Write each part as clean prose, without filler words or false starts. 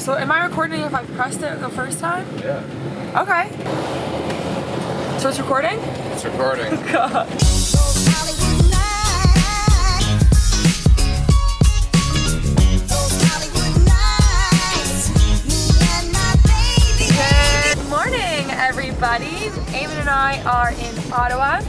so am I recording if I pressed it the first time? Yeah. Okay. So it's recording? It's recording. God. Good morning, everybody. Eamon and I are in Ottawa,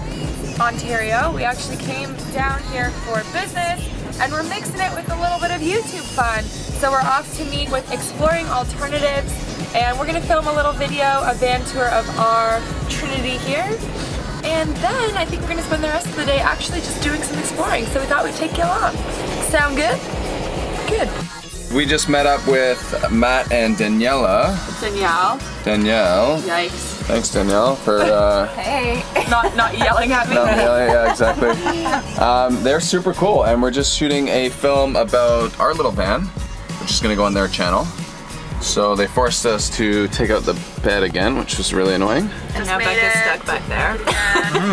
Ontario. We actually came down here for business and we're mixing it with a little bit of YouTube fun. So we're off to meet with Exploring Alternatives and we're gonna film a little video, a van tour of our Trinity here. And then I think we're gonna spend the rest of the day actually just doing some exploring. So we thought we'd take you along. Sound good? Good. We just met up with Matt and Danielle. Danielle. Yikes. Thanks, Danielle, for Hey. Not yelling at me. not yelling. Yeah, exactly. They're super cool, and we're just shooting a film about our little van, which is gonna go on their channel. So they forced us to take out the bed again, which was really annoying. And now Becca's stuck back there.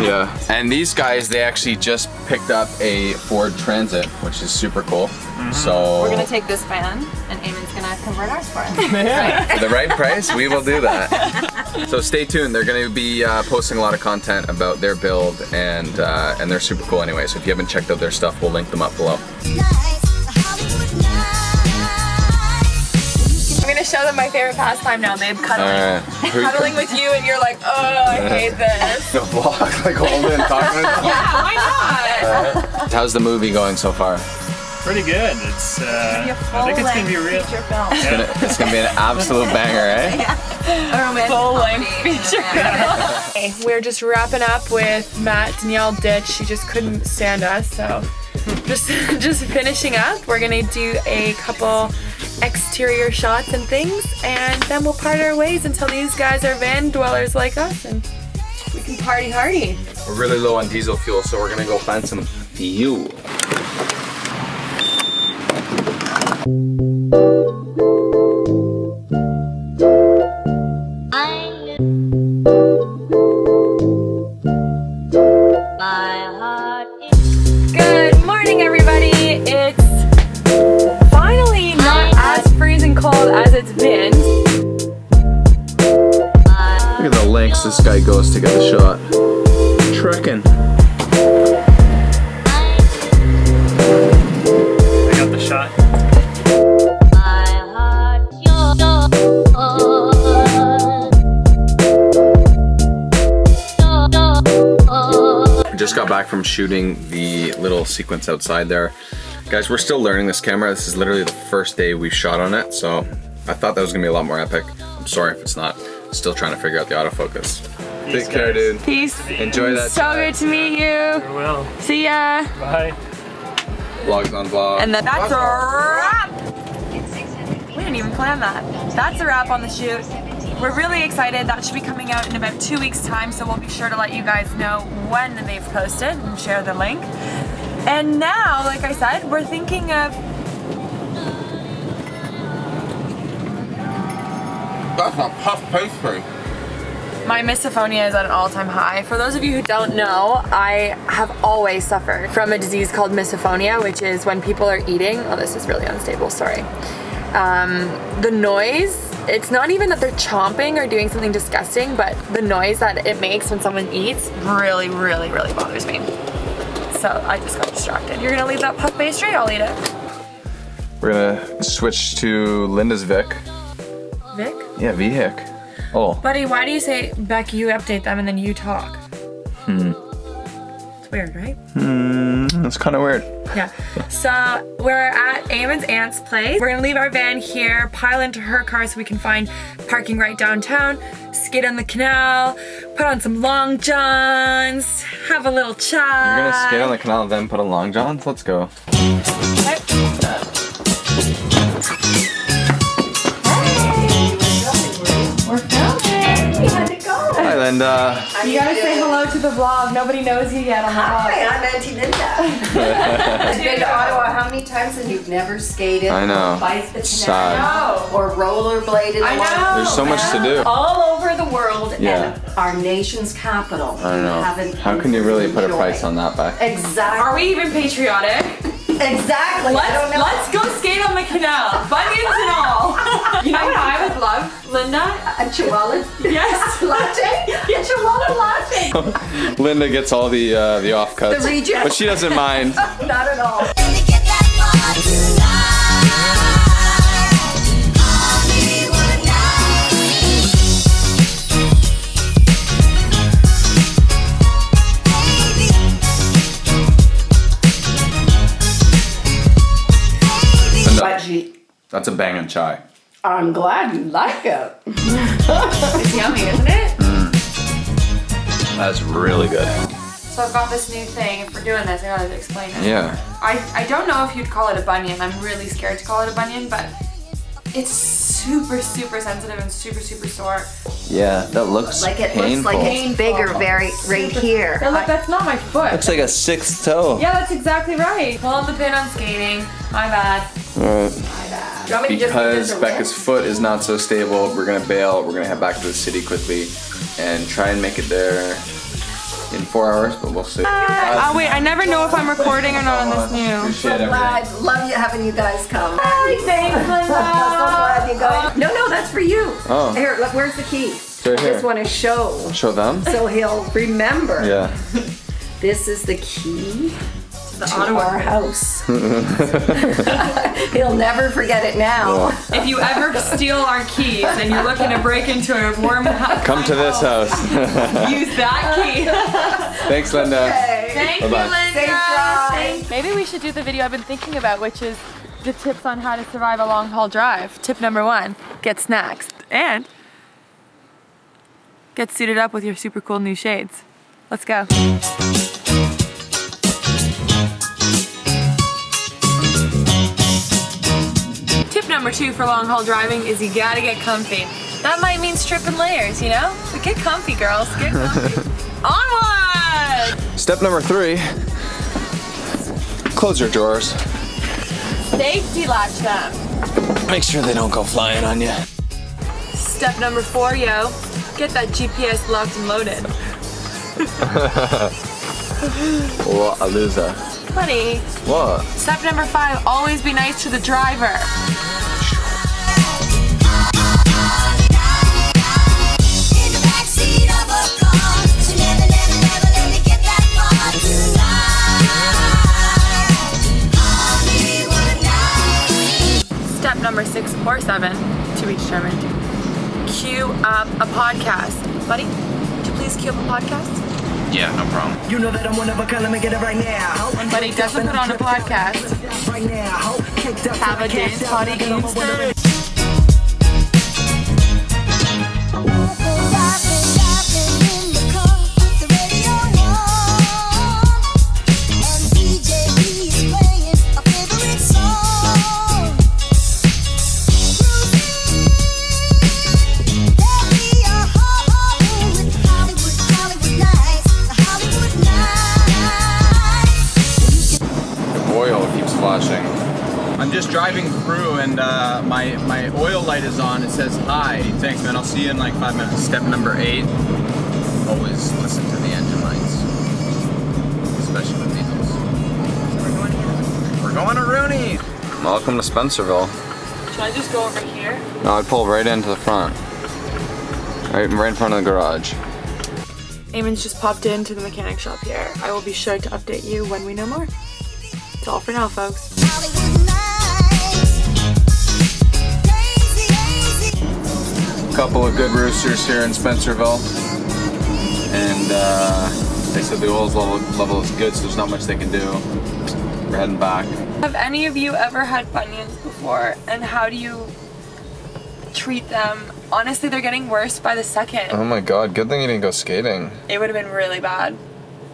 Yeah. And these guys, they actually just picked up a Ford Transit, which is super cool. So We're gonna take this van and Eamon's gonna convert ours for us. yeah, for the right price, we will do that. So stay tuned. They're going to be posting a lot of content about their build, and they're super cool anyway. So if you haven't checked out their stuff, we'll link them up below. I'm gonna show them my favorite pastime now, babe. Cuddling. Cuddling with you, and you're like, oh, I hate this. The vlog, like holding and talking. Yeah, why not? How's the movie going so far? Pretty good. It's I think it's gonna be real. It's gonna be an absolute banger, eh? Full-length feature film. We're just wrapping up with Matt. Danielle ditched. She just couldn't stand us, so just finishing up. We're gonna do a couple exterior shots and things, and then we'll part our ways until these guys are van dwellers like us, and we can party hardy. We're really low on diesel fuel, so we're gonna go find some fuel. Good morning, everybody. It's finally not as freezing cold as it's been. Look at the lengths this guy goes to get the shot. Trekking. I got the shot. Just got back from shooting the little sequence outside there. Guys, we're still learning this camera. This is literally the first day we've shot on it, so I thought that was gonna be a lot more epic. I'm sorry if it's not. Still trying to figure out the autofocus. Take care, dude. Peace. Enjoy that. So good to meet you. Farewell. See ya. Bye. Vlogs on vlog. And that's a wrap. We didn't even plan that. That's a wrap on the shoot. We're really excited. That should be coming out in about 2 weeks' time, so we'll be sure to let you guys know when they've posted and share the link. And now, like I said, we're thinking of... That's a puff pastry. My misophonia is at an all-time high. For those of you who don't know, I have always suffered from a disease called misophonia, which is when people are eating... Oh, this is really unstable, sorry. The noise, it's not even that they're chomping or doing something disgusting, but the noise that it makes when someone eats really, really, really bothers me. So I just got distracted. You're gonna leave that puff pastry? I'll eat it. We're gonna switch to Linda's Vic. Vic? Yeah, Vic. Oh. Buddy, why do you say, Beck, you update them and then you talk? It's weird, right? That's kind of weird. Yeah. So we're at Eamon's aunt's place. We're gonna leave our van here, pile into her car so we can find parking right downtown, skate on the canal, put on some long johns, have a little chai. You're gonna skate on the canal and then put on long johns? Let's go. We're filming. How'd it go? Hi, Linda. You gotta say hello to the vlog. Nobody knows you yet on the vlog. Hi, I'm Auntie Linda. I've been to Ottawa how many times and you've never skated? I know. Or biked the Sad. canal? Or rollerbladed I along? know. There's so much to do. All over the world Yeah. and our nation's capital. I don't know. How can you really put a price on that, Beck? Exactly. Are we even patriotic? Exactly. I don't know. Let's go skate on the canal, bunions and all. You know Linda? A chihuahua? Yes. Latte? A chihuahua latte? Linda gets all the offcuts, The rejects. but she doesn't mind. Not at all. Linda, that's a bangin' chai. I'm glad you like it. It's yummy, isn't it? That's really good. So I've got this new thing. If we're doing this, I gotta explain it. Yeah. I don't know if you'd call it a bunion. I'm really scared to call it a bunion, but it's super sensitive and super sore. Yeah, that looks Like it painful. looks like it's bigger right here. Hey, look, that's not my foot. Looks like a sixth toe. Yeah, that's exactly right. Pulling the pin on skating. My bad. Alright. Do you want me to just do Because this or Becca's foot is not so stable, we're gonna bail. We're gonna head back to the city quickly and try and make it there in 4 hours, but we'll see. Oh wait, I never know if I'm recording or not on this new. Appreciate everything. Glad. Love you having you guys come. Thanks, I'm so glad you guys. No, that's for you. Oh. Here, look, where's the key? right I here. just want to show Show them? so he'll remember. Yeah. This is the key The to Ottawa. our house. He'll never forget it now. If you ever steal our keys and you're looking to break into a warm house, Come to this house. use that key. Thanks, Linda. Thank Bye-bye. you, Linda. Safe drive. Maybe we should do the video I've been thinking about, which is the tips on how to survive a long haul drive. Tip number 1, get snacks and get suited up with your super cool new shades. Let's go. Tip number 2 for long haul driving is you gotta get comfy. That might mean stripping layers, you know? But get comfy, girls, get comfy. Onward! Step number 3. Close your drawers. Safety latch them. Make sure they don't go flying on you. Step number 4, yo. Get that GPS locked and loaded. What a loser. Buddy. What? Step number 5, always be nice to the driver. Step number 6 or 7, to be determined. Cue up a podcast. Buddy, would you please cue up a podcast? Yeah, no problem. You know that I'm one of a kind, let me get it right now. But he doesn't put on a podcast. Right now, Have a dance party instead. Oil keeps flashing. I'm just driving through and my oil light is on. It says hi. Thanks, man. I'll see you in like 5 minutes. Step number 8. Always listen to the engine lights, especially with diesels. We're going to Rooney. Welcome to Spencerville. Should I just go over here? No, I pull right into the front. Right in front of the garage. Eamon's just popped into the mechanic shop here. I will be sure to update you when we know more. That's all for now, folks. Couple of good roosters here in Spencerville, and they said the oil's level is good, so there's not much they can do. We're heading back. Have any of you ever had bunions before, and how do you treat them? Honestly, they're getting worse by the second. Oh my god, good thing you didn't go skating. It would have been really bad.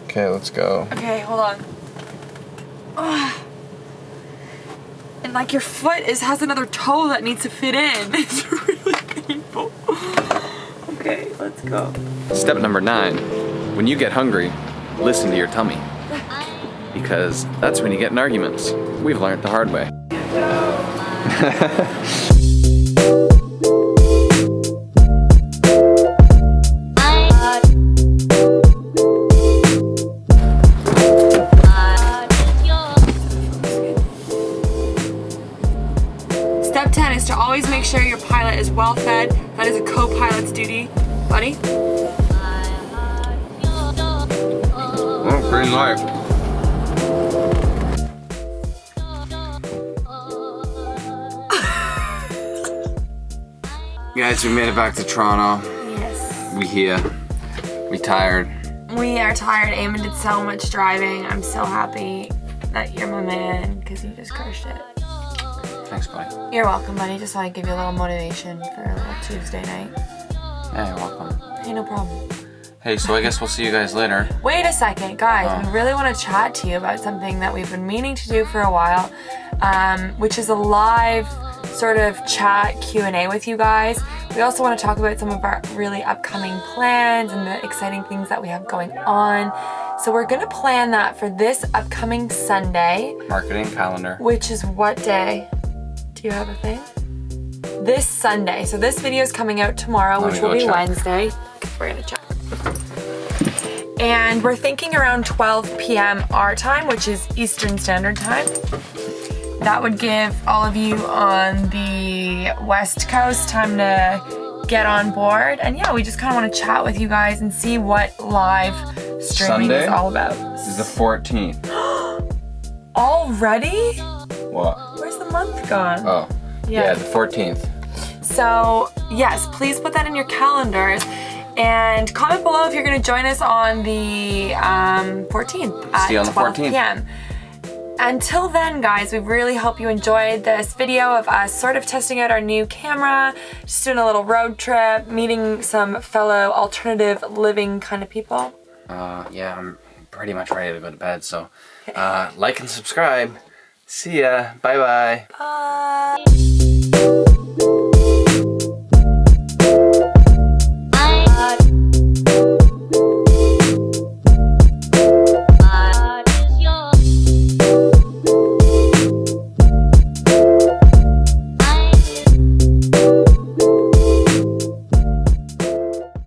Okay, let's go. Okay, hold on. Ugh. And like your foot has another toe that needs to fit in. It's really painful. Okay, let's go. Step number 9. When you get hungry, listen to your tummy. Because that's when you get in arguments. We've learned the hard way. Step 10 is to always make sure your a pilot is well fed. That is a co-pilot's duty. Buddy? Oh, green light. Guys, we made it back to Toronto. Yes. We here. We tired. We are tired. Eamon did so much driving. I'm so happy that you're my man because you just crushed it. Thanks, buddy. You're welcome, buddy. Just thought I'd give you a little motivation for a little Tuesday night. Yeah, you're welcome. Hey, no problem. Hey, so I guess we'll see you guys later. Wait a second, guys. Oh. We really want to chat to you about something that we've been meaning to do for a while, which is a live sort of chat Q&A with you guys. We also want to talk about some of our really upcoming plans and the exciting things that we have going on. So we're going to plan that for this upcoming Sunday. Marketing calendar. Which is what day? Do you have a thing? This Sunday. So this video is coming out tomorrow, which will be Wednesday. We're going to check. And we're thinking around 12 p.m. our time, which is Eastern Standard Time. That would give all of you on the West Coast time to get on board. And yeah, we just kind of want to chat with you guys and see what live streaming is all about. This is the 14th. Already? What? Where's the month gone? Oh, yeah, the 14th. So yes, please put that in your calendars. And comment below if you're going to join us on the 14th at 12 p.m. Until then, guys, we really hope you enjoyed this video of us sort of testing out our new camera, just doing a little road trip, meeting some fellow alternative living kind of people. Yeah, I'm pretty much ready to go to bed, so like and subscribe. See ya. Bye-bye. Bye.